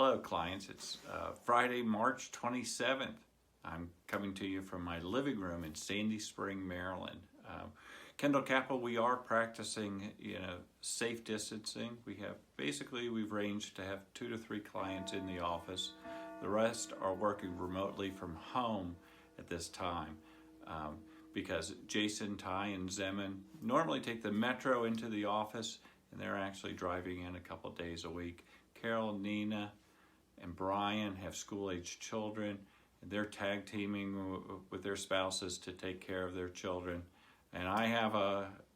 Hello clients, it's Friday, March 27th. I'm coming to you from my living room in Sandy Spring, Maryland. Kendall Capital, we are practicing safe distancing. We've ranged to have 2 to 3 clients in the office. The rest are working remotely from home at this time because Jason, Ty, and Zeman normally take the metro into the office, and they're actually driving in a couple days a week. Carol, Nina, and Brian have school-aged children, and they're tag teaming with their spouses to take care of their children. And I have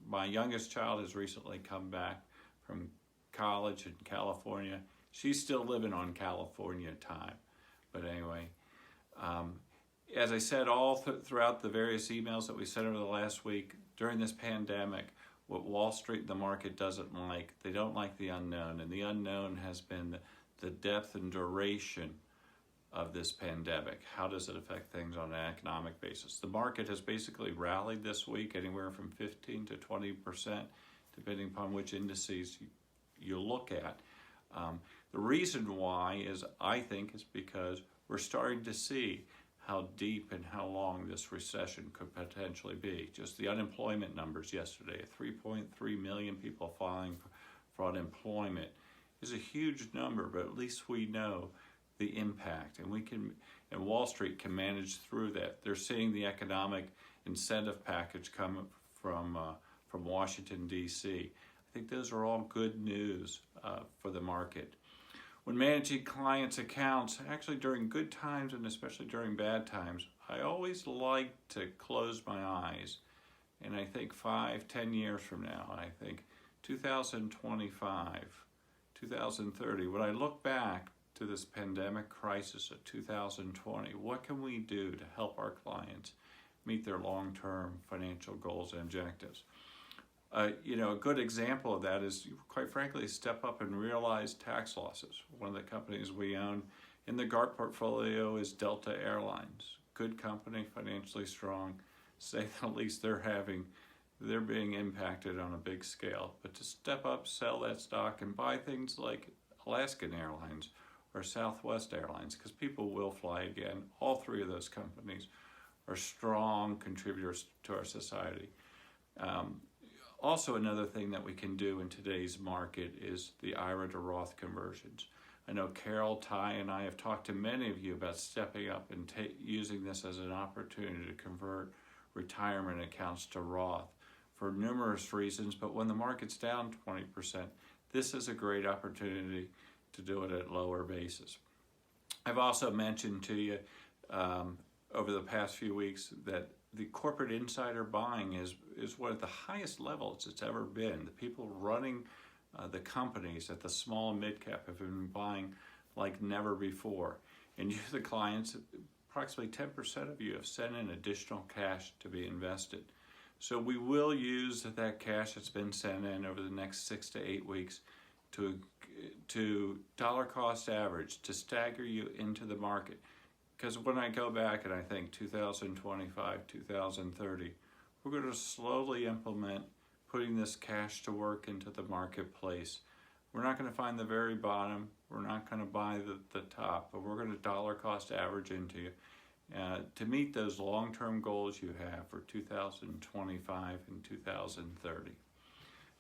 my youngest child has recently come back from college in California. She's still living on California time. But anyway, as I said all throughout the various emails that we sent over the last week, during this pandemic, what Wall Street and the market doesn't like, they don't like the unknown. And the unknown has been the depth and duration of this pandemic. How does it affect things on an economic basis? The market has basically rallied this week anywhere from 15 to 20%, depending upon which indices you look at. The reason why I think, is because we're starting to see how deep and how long this recession could potentially be. Just the unemployment numbers yesterday, 3.3 million people filing for unemployment, is a huge number, but at least we know the impact, and Wall Street can manage through that. They're seeing the economic incentive package come from Washington, D.C. I think those are all good news for the market. When managing clients' accounts, actually during good times and especially during bad times, I always like to close my eyes, and I think 5-10 years from now, I think 2025, 2030, when I look back to this pandemic crisis of 2020, what can we do to help our clients meet their long-term financial goals and objectives? A good example of that is, quite frankly, step up and realize tax losses. One of the companies we own in the GARP portfolio is Delta Airlines. Good company, financially strong. Say the least, they're being impacted on a big scale. But to step up, sell that stock, and buy things like Alaskan Airlines or Southwest Airlines, because people will fly again. All 3 of those companies are strong contributors to our society. Also, another thing that we can do in today's market is the IRA to Roth conversions. I know Carol, Ty, and I have talked to many of you about stepping up and using this as an opportunity to convert retirement accounts to Roth for numerous reasons, but when the market's down 20%, this is a great opportunity to do it at lower basis. I've also mentioned to you over the past few weeks that the corporate insider buying is one of the highest levels it's ever been. The people running the companies at the small and mid-cap have been buying like never before. And you, the clients, approximately 10% of you have sent in additional cash to be invested. So we will use that cash that's been sent in over the next 6 to 8 weeks to dollar cost average, to stagger you into the market. Because when I go back and I think 2025, 2030, we're going to slowly implement putting this cash to work into the marketplace. We're not going to find the very bottom. We're not going to buy the top, but we're going to dollar cost average into you to meet those long-term goals you have for 2025 and 2030.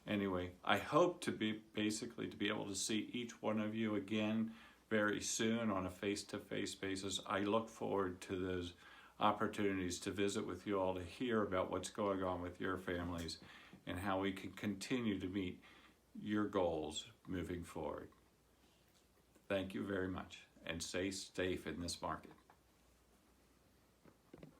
Anyway, I hope to be able to see each one of you again very soon on a face-to-face basis. I look forward to those opportunities to visit with you all, to hear about what's going on with your families and how we can continue to meet your goals moving forward. Thank you very much, and stay safe in this market.